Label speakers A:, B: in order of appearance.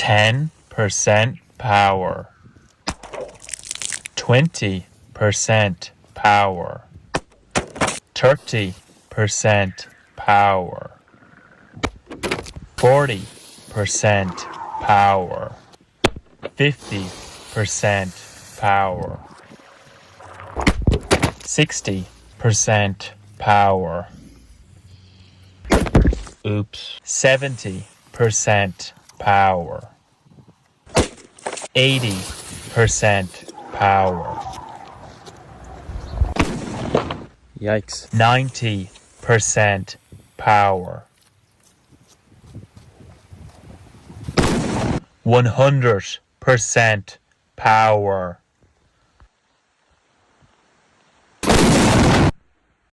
A: 10% power. 20% power. 30% power. 40% power. 50% power. 60% power. 70% power. 80% power.
B: Yikes.
A: 90% power. 100% power.